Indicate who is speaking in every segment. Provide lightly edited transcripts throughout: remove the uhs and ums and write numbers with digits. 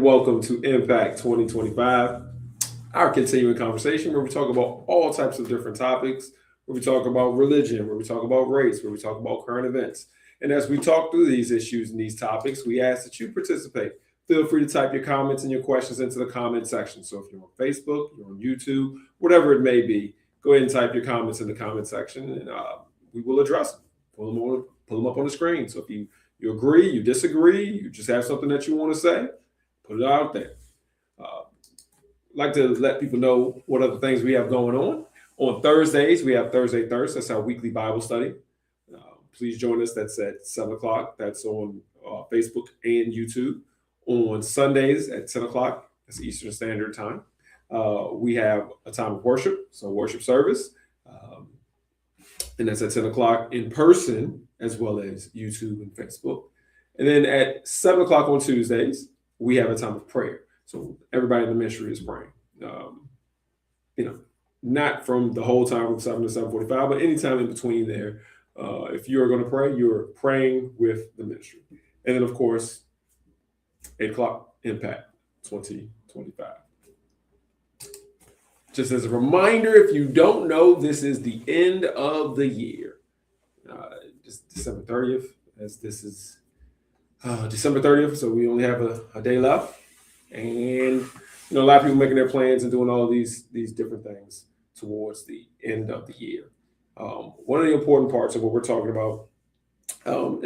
Speaker 1: welcome to Impact 2025, our continuing conversation where we talk about all types of different topics, where we talk about religion, where we talk about race, where we talk about current events. And as we talk through these issues and these topics, we ask that you participate. Feel free to type your comments and your questions into the comment section. So if you're on Facebook, you're on YouTube, whatever it may be, go ahead and type your comments in the comment section and we will address them. Pull them up on the screen. So if you agree, you disagree, you just have something that you want to say, put it out there. Like to let people know what other things we have going on. On Thursdays, we have Thursday Thirst. That's our weekly Bible study. Please join us. That's at 7 o'clock. That's on Facebook and YouTube. On Sundays at 10 o'clock, that's Eastern Standard Time. We have a time of worship, so worship service. And that's at 10 o'clock in person, as well as YouTube and Facebook. And then at 7 o'clock on Tuesdays, we have a time of prayer. So everybody in the ministry is praying. Not from the whole time from 7 to 7:45, but anytime in between there. If you're going to pray, you're praying with the ministry. And then, of course, 8 o'clock, Impact 2025. Just as a reminder, if you don't know, this is the end of the year. Just December 30th, as this is December 30th, so we only have a day left. And, a lot of people making their plans and doing all these different things towards the end of the year. One of the important parts of what we're talking about one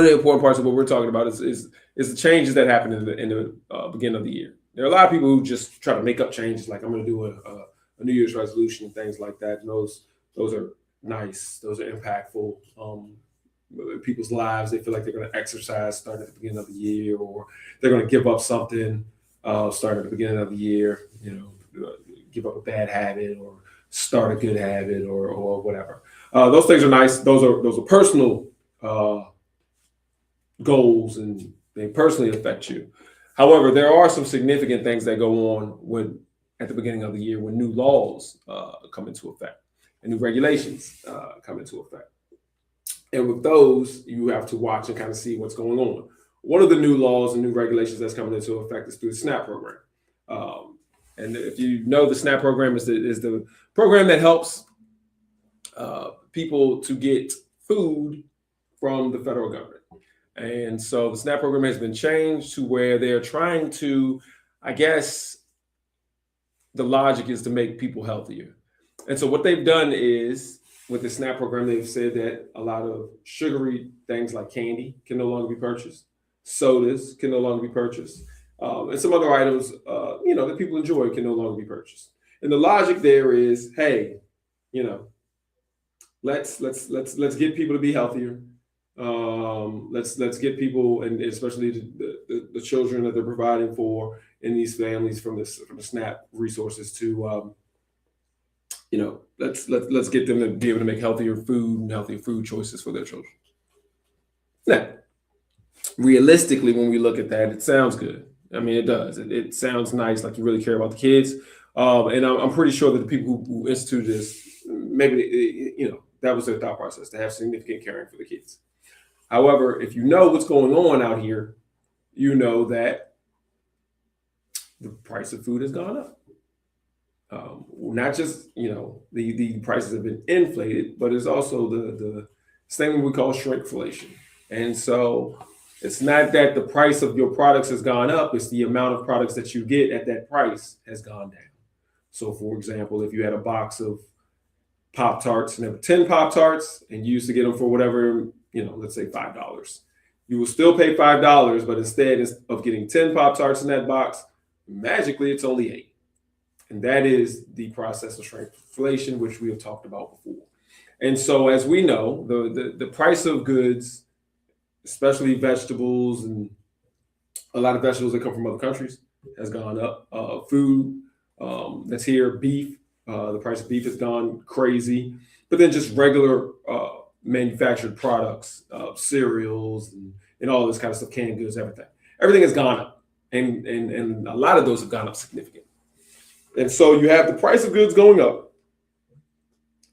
Speaker 1: of the important parts of what we're talking about is the changes that happen in the beginning of the year. There are a lot of people who just try to make up changes, like I'm going to do a New Year's resolution and things like that. And those are nice. Those are impactful. People's lives, they feel like they're going to exercise starting at the beginning of the year, or they're going to give up something starting at the beginning of the year. Give up a bad habit or start a good habit or whatever. Those things are nice. Those are personal goals, and they personally affect you. However, there are some significant things that go on at the beginning of the year when new laws come into effect and new regulations come into effect. And with those, you have to watch and kind of see what's going on. One of the new laws and new regulations that's coming into effect is through the SNAP program. And if you know, the SNAP program is the program that helps people to get food from the federal government. And so the SNAP program has been changed to where they're trying to, I guess, the logic is to make people healthier. And so what they've done is, with the SNAP program, they've said that a lot of sugary things like candy can no longer be purchased. Sodas can no longer be purchased. And some other items, that people enjoy can no longer be purchased. And the logic there is, hey, let's get people to be healthier. Let's get people, and especially the children that they're providing for in these families from the SNAP resources to, let's get them to be able to make healthier food choices for their children. Now, realistically, when we look at that, it sounds good. I mean, it does. It sounds nice, like you really care about the kids. And I'm pretty sure that the people who instituted this, maybe, that was their thought process, to have significant caring for the kids. However, if you know what's going on out here, you know that the price of food has gone up. Not just, the prices have been inflated, but it's also the thing we call shrinkflation. And so it's not that the price of your products has gone up, it's the amount of products that you get at that price has gone down. So for example, if you had a box of Pop-Tarts and there were 10 Pop-Tarts and you used to get them for whatever, let's say $5, you will still pay $5, but instead of getting 10 Pop-Tarts in that box, magically it's only 8. And that is the process of shrinkflation, which we have talked about before. And so, as we know, the price of goods, especially vegetables and a lot of vegetables that come from other countries, has gone up. Food that's here, beef, the price of beef has gone crazy. But then just regular manufactured products, cereals and all this kind of stuff, canned goods, everything has gone up. And a lot of those have gone up significantly. And so you have the price of goods going up,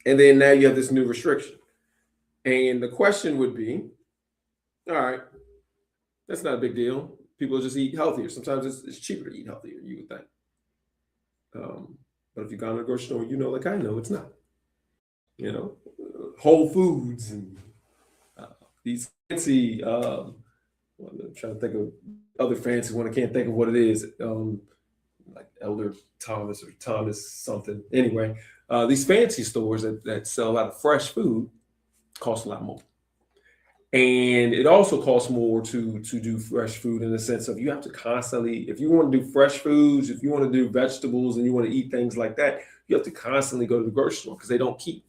Speaker 1: and then now you have this new restriction. And the question would be, all right, that's not a big deal. People just eat healthier. Sometimes it's cheaper to eat healthier, you would think. But if you've gone to the grocery store, you know, like I know, it's not. You know, Whole Foods and uh, these fancy. I'm trying to think of other fancy one. I can't think of what it is. Like Elder Thomas or Thomas something. Anyway, these fancy stores that sell a lot of fresh food cost a lot more. And it also costs more to do fresh food in the sense of you have to constantly, if you want to do fresh foods, if you want to do vegetables and you want to eat things like that, you have to constantly go to the grocery store because they don't keep.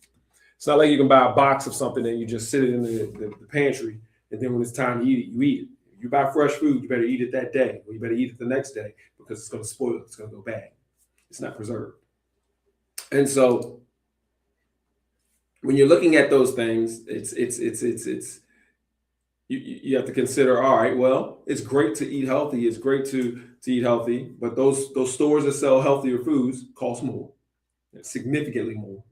Speaker 1: It's not like you can buy a box of something and you just sit it in the pantry, and then when it's time to eat it, you eat it. If you buy fresh food, you better eat it that day, or you better eat it the next day because it's going to spoil. It's going to go bad. It's not preserved. And so when you're looking at those things, it's you have to consider, all right, well, it's great to eat healthy. It's great to eat healthy, but those stores that sell healthier foods cost more, significantly more.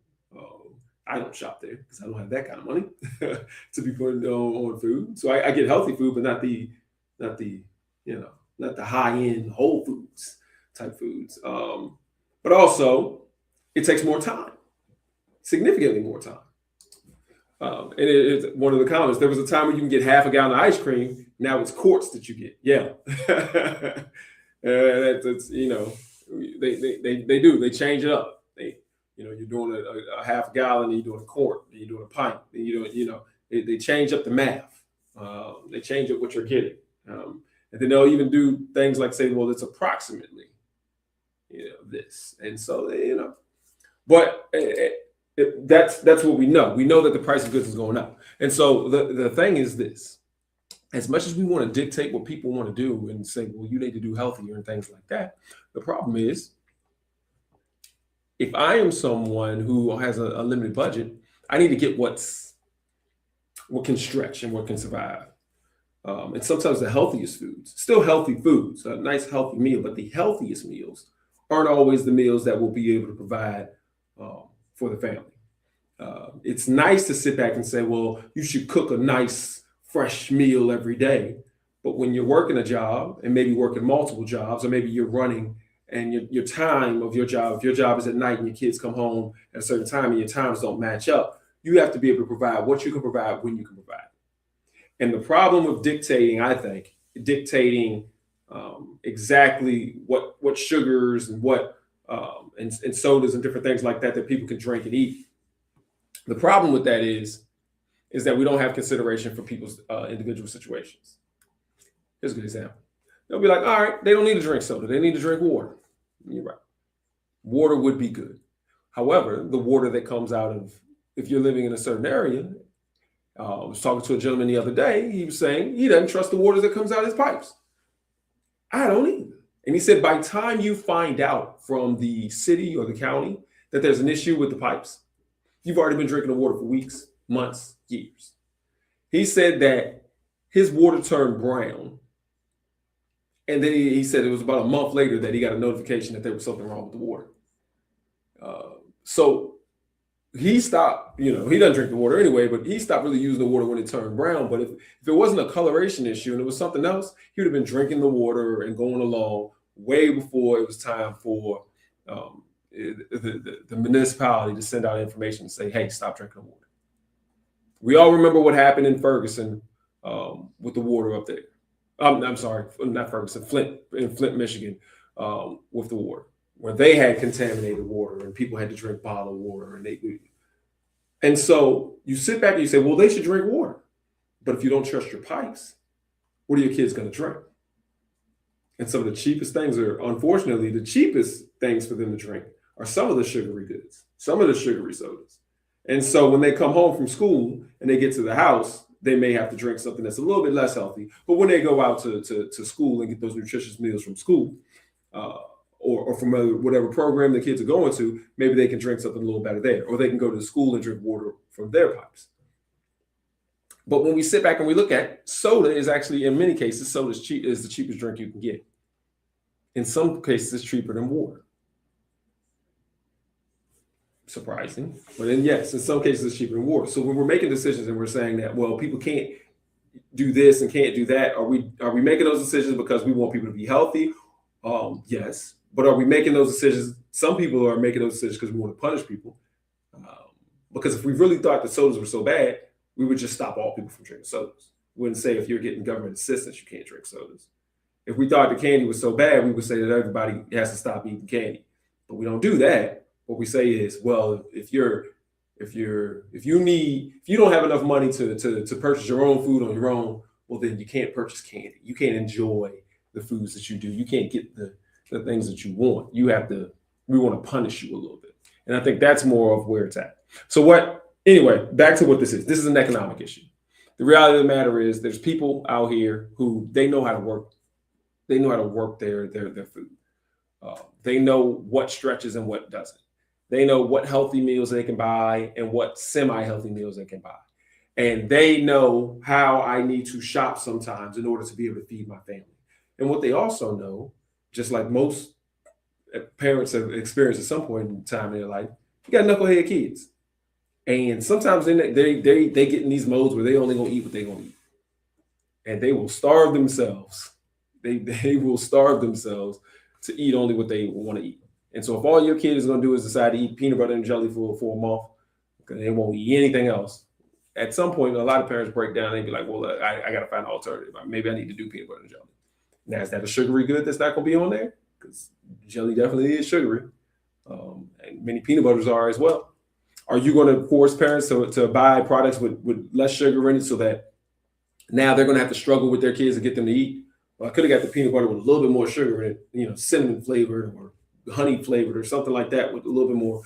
Speaker 1: I don't shop there because I don't have that kind of money to be putting on food. So I get healthy food, but not the not the high end Whole Foods type foods. But also, it takes more time, significantly more time. And it's one of the comments. There was a time when you can get half a gallon of ice cream. Now it's quarts that you get. Yeah, that's they do. They change it up. You're doing a half a gallon, and you're doing a quart, and you're doing a pint, and they change up the math. They change up what you're getting, and then they'll even do things like say, well, it's approximately, this, and so but. That's what we know. We know that the price of goods is going up. And so the thing is this: as much as we want to dictate what people want to do and say, well, you need to do healthier and things like that, the problem is if I am someone who has a limited budget, I need to get what can stretch and what can survive. And sometimes the healthiest foods, still healthy foods, a nice healthy meal, but the healthiest meals aren't always the meals that will be able to provide for the family. It's nice to sit back and say, well, you should cook a nice fresh meal every day. But when you're working a job and maybe working multiple jobs, or maybe you're running and your time of your job, if your job is at night and your kids come home at a certain time and your times don't match up, you have to be able to provide what you can provide when you can provide. And the problem with dictating, I think, exactly what sugars and what and sodas and different things like that people can drink and eat. The problem with that is that we don't have consideration for people's individual situations. Here's a good example. They'll be like, all right, they don't need to drink soda. They need to drink water. You're right. Water would be good. However, the water that comes out of, if you're living in a certain area, I was talking to a gentleman the other day. He was saying he doesn't trust the water that comes out of his pipes. I don't either. And he said, by the time you find out from the city or the county that there's an issue with the pipes, you've already been drinking the water for weeks, months, years. He said that his water turned brown. And then he said it was about a month later that he got a notification that there was something wrong with the water. So he stopped, he doesn't drink the water anyway, but he stopped really using the water when it turned brown. But if it wasn't a coloration issue and it was something else, he would have been drinking the water and going along way before it was time for the municipality to send out information and say, hey, stop drinking the water. We all remember what happened in Ferguson with the water up there. I'm sorry, not Ferguson, Flint, Michigan, with the water, where they had contaminated water and people had to drink bottled water. And so you sit back and you say, well, they should drink water. But if you don't trust your pipes, what are your kids going to drink? And some of the cheapest things are, unfortunately, the cheapest things for them to drink are some of the sugary goods, some of the sugary sodas. And so when they come home from school and they get to the house, they may have to drink something that's a little bit less healthy. But when they go out to school and get those nutritious meals from school or from whatever program the kids are going to, maybe they can drink something a little better there. Or they can go to the school and drink water from their pipes. But when we sit back and we look at soda is actually, in many cases, soda is the cheapest drink you can get. In some cases, it's cheaper than water. Surprising. But then, yes, in some cases, it's cheaper than water. So when we're making decisions and we're saying that, well, people can't do this and can't do that? Are we making those decisions because we want people to be healthy? Yes, but are we making those decisions? Some people are making those decisions because we want to punish people. Um, because if we really thought that sodas were so bad, we would just stop all people from drinking sodas. We wouldn't say if you're getting government assistance, you can't drink sodas. If we thought the candy was so bad, we would say that everybody has to stop eating candy. But we don't do that. What we say is, well, if you don't have enough money to purchase your own food on your own, well then you can't purchase candy. You can't enjoy the foods that you do. You can't get the things that you want. We want to punish you a little bit. And I think that's more of where it's at. Anyway, back to what this is. This is an economic issue. The reality of the matter is there's people out here who they know how to work. They know how to work their food. They know what stretches and what doesn't. They know what healthy meals they can buy and what semi-healthy meals they can buy. And they know how I need to shop sometimes in order to be able to feed my family. And what they also know, just like most parents have experienced at some point in time in their life, you got knucklehead kids. And sometimes they get in these modes where they only gonna eat what they gonna eat. And they will starve themselves. They will starve themselves to eat only what they want to eat. And so if all your kid is going to do is decide to eat peanut butter and jelly for a month, okay, they won't eat anything else. At some point, a lot of parents break down and be like, well, I got to find an alternative. Maybe I need to do peanut butter and jelly. Now, is that a sugary good that's not going to be on there? Because jelly definitely is sugary. And many peanut butters are as well. Are you going to force parents to buy products with less sugar in it so that now they're going to have to struggle with their kids to get them to eat? Well, I could have got the peanut butter with a little bit more sugar in it, cinnamon flavored or honey flavored or something like that with a little bit more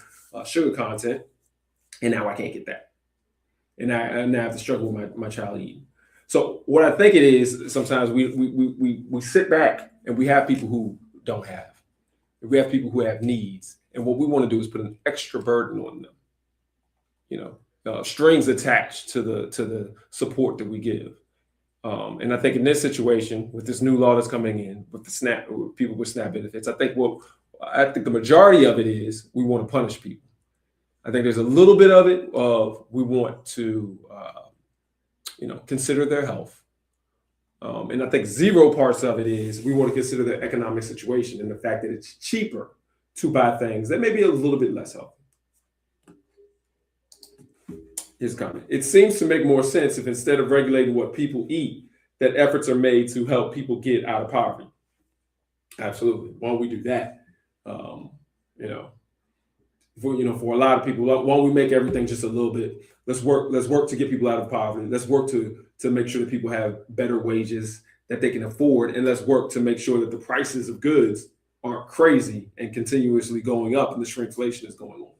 Speaker 1: sugar content. And now I can't get that. And I now have to struggle with my child eating. So what I think it is, sometimes we sit back and we have people who don't have. We have people who have needs. And what we want to do is put an extra burden on them. Strings attached to the support that we give. And I think in this situation, with this new law that's coming in, with people with SNAP benefits, I think the majority of it is we want to punish people. I think there's a little bit of it of we want to, consider their health. And I think zero parts of it is we want to consider their economic situation and the fact that it's cheaper to buy things that may be a little bit less healthy. His comment. It seems to make more sense if instead of regulating what people eat, that efforts are made to help people get out of poverty. Absolutely. Why don't we do that? For a lot of people, why don't we make everything just a little bit? Let's work to get people out of poverty. Let's work to make sure that people have better wages that they can afford, and let's work to make sure that the prices of goods aren't crazy and continuously going up, and the shrinkflation is going on.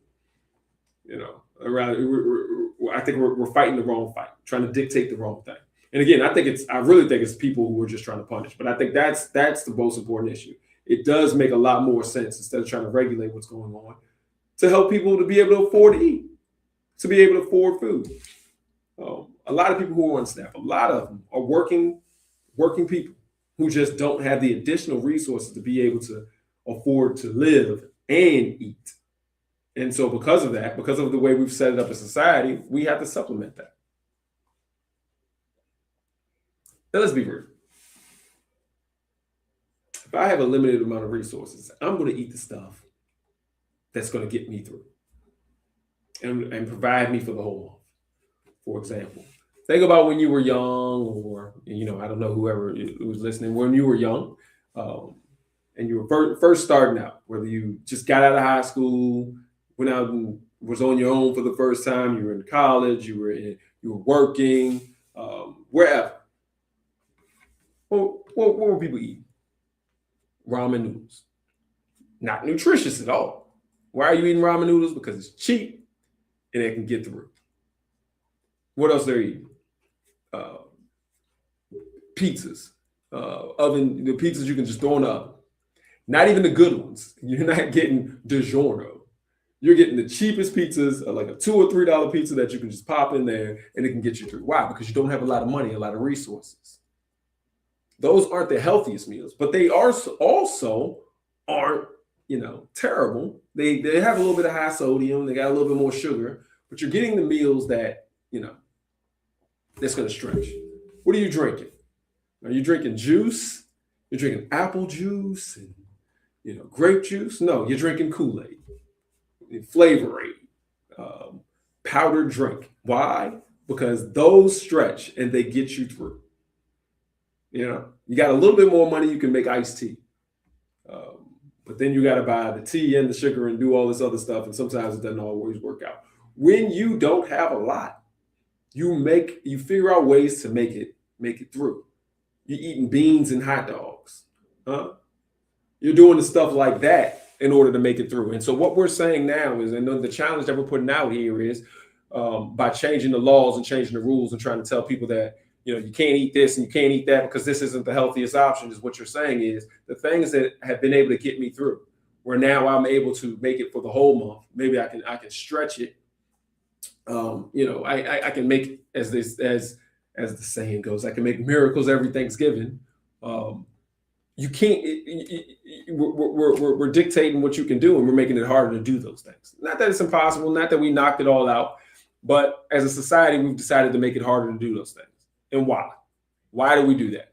Speaker 1: I think we're fighting the wrong fight, trying to dictate the wrong thing. And again, I really think it's people who are just trying to punish. But I think that's the most important issue. It does make a lot more sense instead of trying to regulate what's going on to help people to be able to afford to eat, to be able to afford food. A lot of people who are on SNAP, a lot of them are working people who just don't have the additional resources to be able to afford to live and eat. And so because of that, because of the way we've set it up as society, we have to supplement that. Now let's be real. If I have a limited amount of resources, I'm going to eat the stuff that's going to get me through and provide me for the whole month. For example, think about when you were young, or, I don't know, whoever was listening, when you were young and you were first starting out, whether you just got out of high school, went out and was on your own for the first time, you were in college, you were working, wherever. What were people eating? Ramen noodles. Not nutritious at all. Why are you eating ramen noodles? Because it's cheap and it can get through. What else they're eating? Pizzas. The pizzas you can just throw in the oven. Not even the good ones. You're not getting DiGiorno. You're getting the cheapest pizzas, like a $2 or $3 pizza that you can just pop in there and it can get you through. Why? Because you don't have a lot of money, a lot of resources. Those aren't the healthiest meals, but they also aren't, terrible. They have a little bit of high sodium. They got a little bit more sugar, but you're getting the meals that, that's going to stretch. What are you drinking? Are you drinking juice? You're drinking apple juice and grape juice? No, you're drinking Kool-Aid, Flavor Aid, powdered drink. Why? Because those stretch and they get you through. You got a little bit more money, you can make iced tea. But then you got to buy the tea and the sugar and do all this other stuff. And sometimes it doesn't always work out. When you don't have a lot, you figure out ways to make it through. You're eating beans and hot dogs. Huh? You're doing the stuff like that in order to make it through. And so what we're saying now is, and the challenge that we're putting out here is by changing the laws and changing the rules and trying to tell people that, you can't eat this and you can't eat that because this isn't the healthiest option, is what you're saying is the things that have been able to get me through, where now I'm able to make it for the whole month. Maybe I can stretch it. I can make, as the saying goes, I can make miracles every Thanksgiving. You can't. We're dictating what you can do, and we're making it harder to do those things. Not that it's impossible, not that we knocked it all out, but as a society, we've decided to make it harder to do those things. And why? Why do we do that?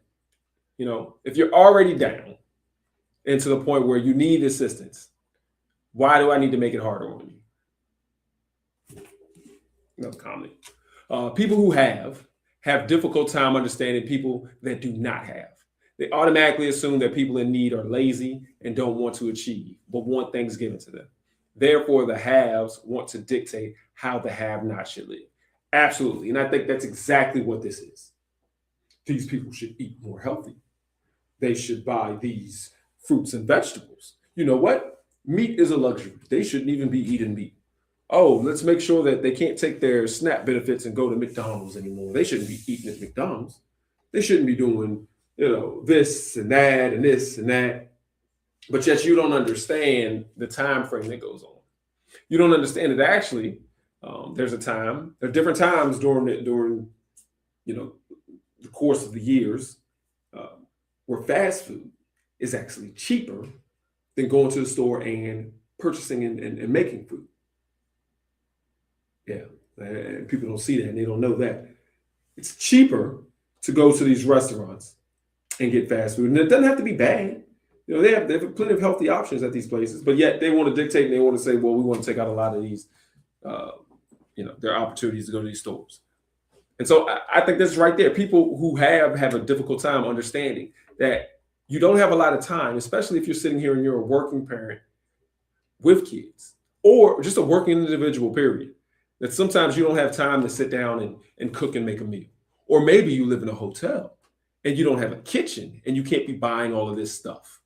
Speaker 1: If you're already down and to the point where you need assistance, why do I need to make it harder on you? Another comment. People who have difficult time understanding people that do not have. They automatically assume that people in need are lazy and don't want to achieve, but want things given to them. Therefore, the haves want to dictate how the have-not should live. Absolutely. And I think that's exactly what this is. These people should eat more healthy. They should buy these fruits and vegetables. You know what? Meat is a luxury. They shouldn't even be eating meat. Oh, let's make sure that they can't take their SNAP benefits and go to McDonald's anymore. They shouldn't be eating at McDonald's. They shouldn't be doing, this and that and this and that. But yet you don't understand the time frame that goes on. You don't understand that actually there are different times during the course of the years where fast food is actually cheaper than going to the store and purchasing and making food. Yeah, and people don't see that and they don't know that. It's cheaper to go to these restaurants and get fast food. And it doesn't have to be bad. They have plenty of healthy options at these places, but yet they want to dictate and they want to say, well, we want to take out a lot of these, their opportunities to go to these stores. And so I think this is right there. People who have a difficult time understanding that you don't have a lot of time, especially if you're sitting here and you're a working parent with kids or just a working individual, period, that sometimes you don't have time to sit down and cook and make a meal. Or maybe you live in a hotel and you don't have a kitchen and you can't be buying all of this stuff.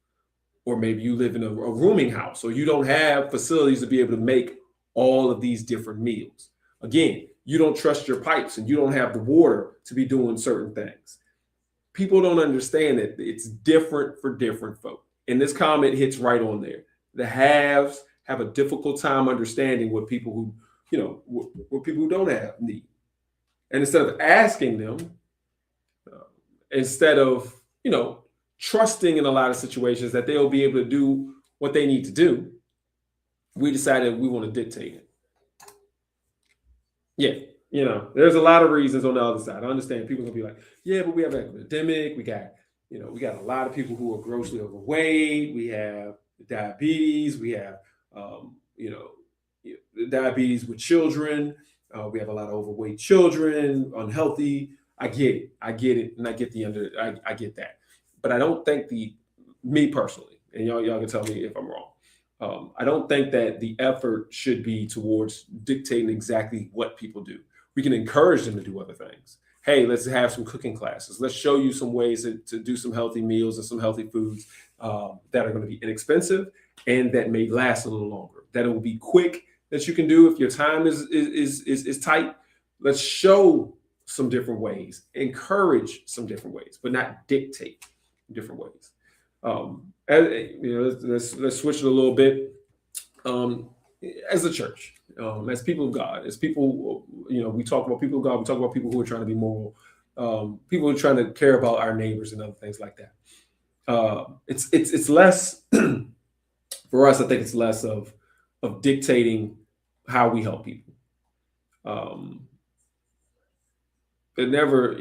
Speaker 1: Or maybe you live in a rooming house or you don't have facilities to be able to make all of these different meals. Again, you don't trust your pipes and you don't have the water to be doing certain things. People don't understand that it's different for different folk. And this comment hits right on there. The haves have a difficult time understanding what people who, what people who don't have need. And instead of asking them, instead of, trusting in a lot of situations that they'll be able to do what they need to do, we decided we want to dictate it. Yeah, there's a lot of reasons on the other side. I understand people will be like, yeah, but we have an epidemic. We got a lot of people who are grossly overweight. We have diabetes. We have, diabetes with children. We have a lot of overweight children, unhealthy. I get it, and I get I get that. But I don't think me personally, and y'all can tell me if I'm wrong. I don't think that the effort should be towards dictating exactly what people do. We can encourage them to do other things. Hey, let's have some cooking classes. Let's show you some ways to do some healthy meals and some healthy foods that are going to be inexpensive and that may last a little longer. That it will be quick, that you can do if your time is tight. Let's show some different ways, encourage some different ways, but not dictate different ways. Let's switch it a little bit. As a church, as people of God, as people, we talk about people of God. We talk about people who are trying to be moral, people who are trying to care about our neighbors and other things like that. It's less for us. I think it's less of dictating how we help people. It never,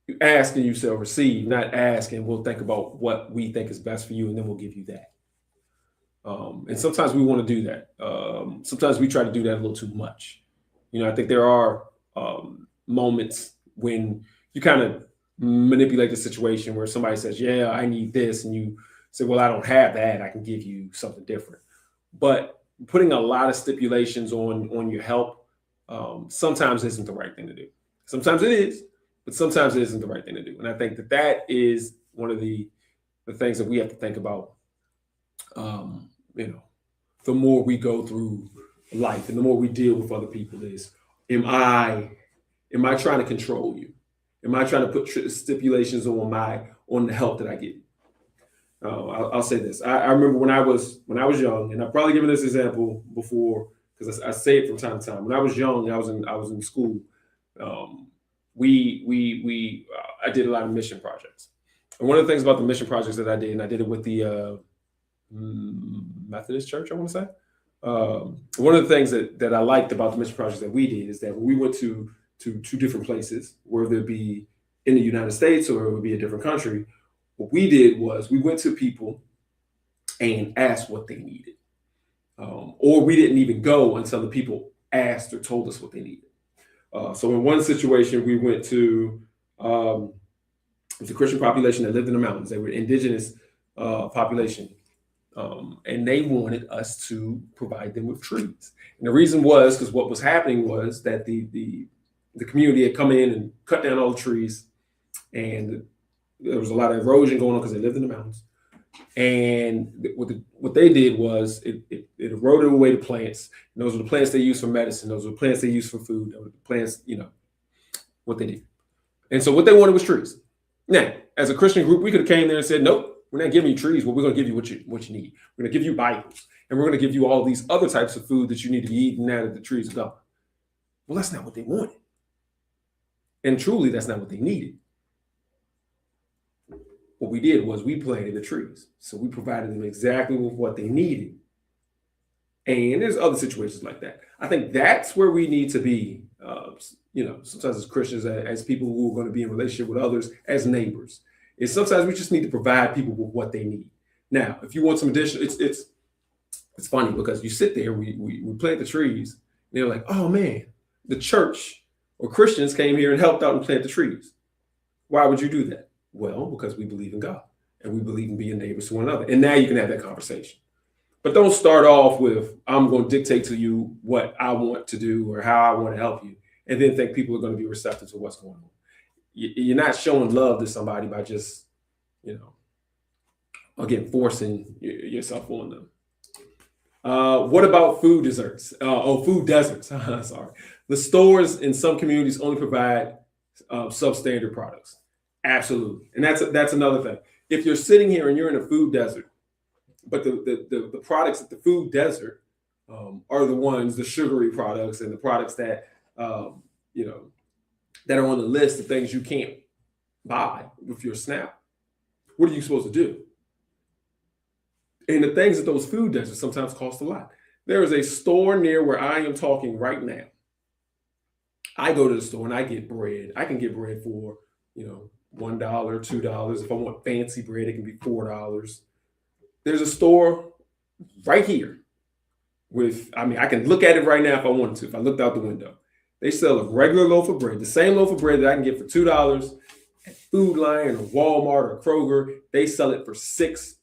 Speaker 1: You ask and you shall receive, not ask and we'll think about what we think is best for you and then we'll give you that. And sometimes we want to do that. Sometimes we try to do that a little too much. I think there are moments when you kind of manipulate the situation where somebody says, "Yeah, I need this," and you say, "Well, I don't have that. I can give you something different." But putting a lot of stipulations on your help sometimes isn't the right thing to do. Sometimes it is, but sometimes it isn't the right thing to do. And I think that is one of the things that we have to think about. Um, you know, the more we go through life and the more we deal with other people is, am I trying to control you? Am I trying to put stipulations on the help that I get? I'll say this. I remember when I was young, and I've probably given this example before because I say it from time to time. When I was young, I was in school. Um, I did a lot of mission projects, and one of the things about the mission projects that I did, and I did it with the Methodist Church, I want to say. One of the things that I liked about the mission projects that we did is that when we went to two different places, whether it be in the United States or it would be a different country, what we did was we went to people and asked what they needed. Or we didn't even go until the people asked or told us what they needed. So in one situation, we went to it was a Christian population that lived in the mountains. They were indigenous population, and they wanted us to provide them with trees. And the reason was because what was happening was that the community had come in and cut down all the trees, and there was a lot of erosion going on because they lived in the mountains. And what they did was it eroded away the plants. And those are the plants they use for medicine. Those are the plants they use for food. Those are the plants, what they did. And so what they wanted was trees. Now, as a Christian group, we could have came there and said, nope, we're not giving you trees. Well, we're going to give you what you need. We're going to give you Bibles. And we're going to give you all these other types of food that you need to be eating now that the trees are gone. Well, that's not what they wanted. And truly, that's not what they needed. What we did was we planted the trees. So we provided them exactly with what they needed. And there's other situations like that. I think that's where we need to be, sometimes as Christians, as people who are going to be in relationship with others, as neighbors. Is sometimes we just need to provide people with what they need. Now, if you want some additional, it's funny because you sit there, we plant the trees, and they're like, oh man, the church or Christians came here and helped out and plant the trees. Why would you do that? Well, because we believe in God and we believe in being neighbors to one another. And now you can have that conversation. But don't start off with, I'm going to dictate to you what I want to do or how I want to help you, and then think people are going to be receptive to what's going on. You're not showing love to somebody by just, again, forcing yourself on them. What about food desserts? Food deserts. Sorry. The stores in some communities only provide substandard products. Absolutely. And that's another thing. If you're sitting here and you're in a food desert, but the products at the food desert are the sugary products and the products that, that are on the list of things you can't buy with your SNAP, what are you supposed to do? And the things at those food deserts sometimes cost a lot. There is a store near where I am talking right now. I go to the store and I get bread. I can get bread for, $1, $2. If I want fancy bread, it can be $4. There's a store right here I can look at it right now if I wanted to, if I looked out the window. They sell a regular loaf of bread, the same loaf of bread that I can get for $2 at Food Lion or Walmart or Kroger. They sell it for $6.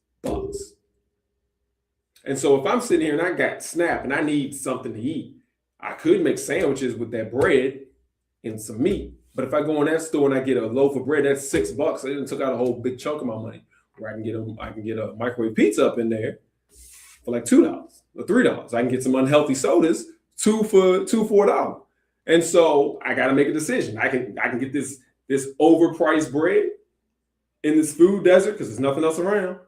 Speaker 1: And so if I'm sitting here and I got SNAP and I need something to eat, I could make sandwiches with that bread and some meat. But if I go in that store and I get a loaf of bread, that's $6. They took out a whole big chunk of my money. Where I can get a microwave pizza up in there for like $2 or $3. I can get some unhealthy sodas, two for $4. And so I got to make a decision. I can get this overpriced bread in this food desert because there's nothing else around.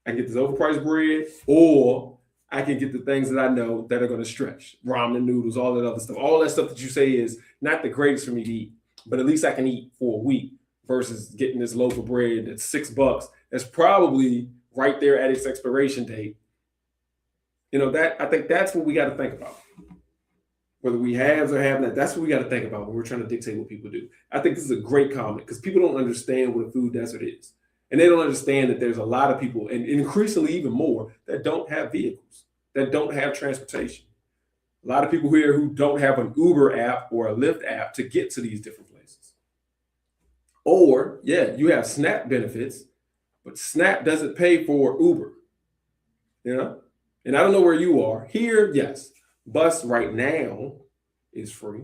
Speaker 1: I can get this overpriced bread, or I can get the things that I know that are going to stretch, ramen noodles, all that other stuff. All that stuff that you say is not the greatest for me to eat, but at least I can eat for a week versus getting this loaf of bread that's $6. That's probably right there at its expiration date. I think that's what we got to think about. whether we have or have not. That's what we got to think about when we're trying to dictate what people do. I think this is a great comment because people don't understand what a food desert is. And they don't understand that there's a lot of people, and increasingly even more, that don't have vehicles, that don't have transportation. A lot of people here who don't have an Uber app or a Lyft app to get to these different places. Or, yeah, you have SNAP benefits, but SNAP doesn't pay for Uber, you know? And I don't know where you are. Here, yes, bus right now is free,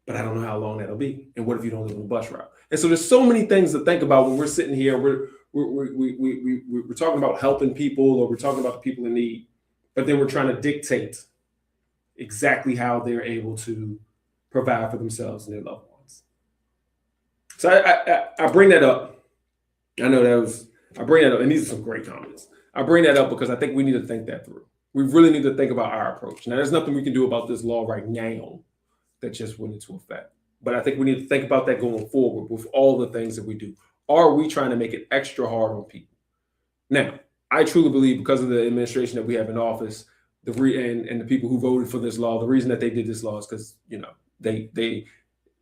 Speaker 1: but I don't know how long that'll be. And what if you don't live on the bus route? And so there's so many things to think about when we're sitting here. We're talking about helping people, or we're talking about the people in need, but then we're trying to dictate exactly how they're able to provide for themselves and their loved ones. So I bring that up. I bring that up, and these are some great comments. I bring that up because I think we need to think that through. We really need to think about our approach. Now, there's nothing we can do about this law right now that just went into effect. But I think we need to think about that going forward with all the things that we do. Are we trying to make it extra hard on people? Now, I truly believe because of the administration that we have in office, and the people who voted for this law, the reason that they did this law is because,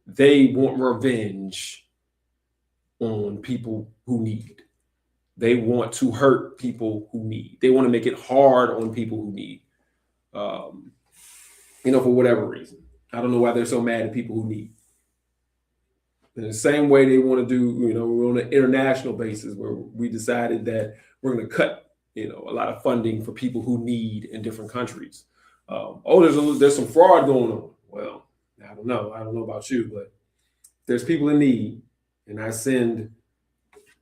Speaker 1: they want revenge on people who need. They want to hurt people who need. They want to make it hard on people who need, for whatever reason. I don't know why they're so mad at people who need. In the same way they want to do, we're on an international basis where we decided that we're going to cut, a lot of funding for people who need in different countries. There's some fraud going on. Well, I don't know about you, but there's people in need, and I send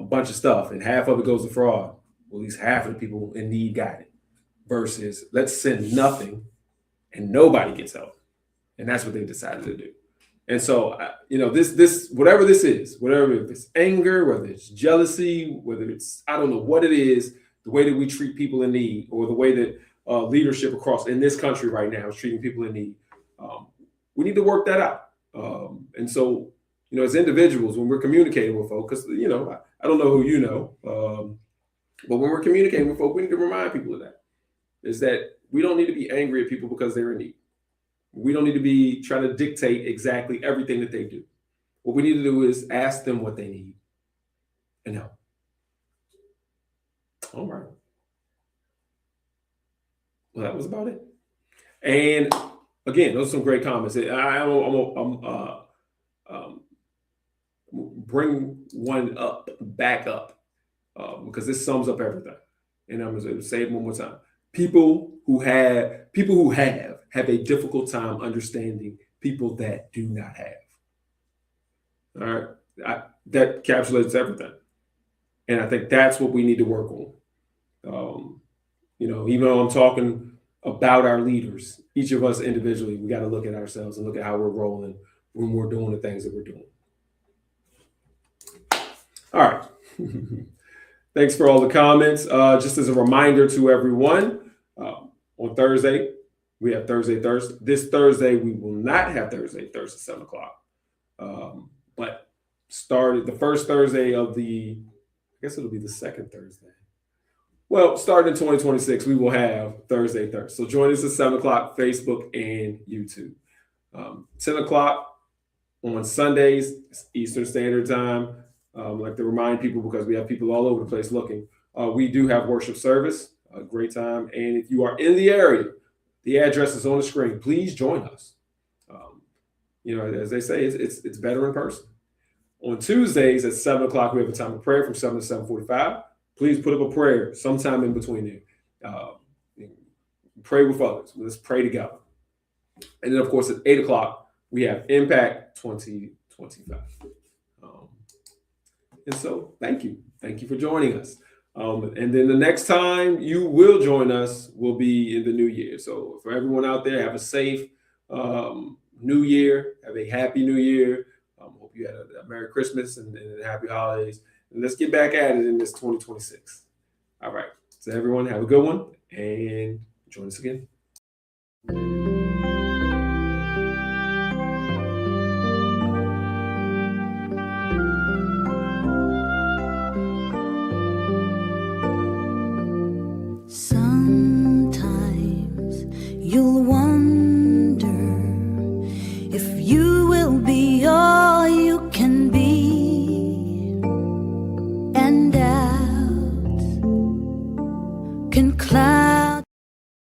Speaker 1: a bunch of stuff, and half of it goes to fraud. Well, at least half of the people in need got it. Versus, let's send nothing, and nobody gets help, and that's what they decided to do. And so, this whatever this is, if it's anger, whether it's jealousy, whether it's I don't know what it is, the way that we treat people in need, or the way that leadership across in this country right now is treating people in need, we need to work that out. And so, as individuals, when we're communicating with folks, because I don't know who you know, but when we're communicating with folks, we need to remind people of that. Is that we don't need to be angry at people because they're in need. We don't need to be trying to dictate exactly everything that they do. What we need to do is ask them what they need and help. All right. Well, that was about it. And again, those are some great comments. I'm bring one back up, because this sums up everything. And I'm going to say it one more time. People who have a difficult time understanding people that do not have. All right, that encapsulates everything, and I think that's what we need to work on. Even though I'm talking about our leaders, each of us individually, we got to look at ourselves and look at how we're rolling when we're doing the things that we're doing. All right. Thanks for all the comments. Just as a reminder to everyone, on Thursday, we have Thursday. This Thursday, we will not have Thursday 7 o'clock. But started the first Thursday of I guess it'll be the second Thursday. Well, starting in 2026, we will have Thursday. So join us at 7 o'clock, Facebook and YouTube. 10 o'clock on Sundays, Eastern Standard Time. I like to remind people because we have people all over the place looking. We do have worship service, a great time. And if you are in the area, the address is on the screen. Please join us. As they say, it's better in person. On Tuesdays at 7 o'clock, we have a time of prayer from 7 to 7:45. Please put up a prayer sometime in between there. Pray with others. Let's pray together. And then, of course, at 8 o'clock, we have Impact 2025. And so thank you. Thank you for joining us. And then the next time you will join us will be in the new year. So for everyone out there, have a safe new year. Have a happy new year. Hope you had a Merry Christmas and happy holidays. And let's get back at it in this 2026. All right. So everyone, have a good one and join us again.
Speaker 2: Sometimes you'll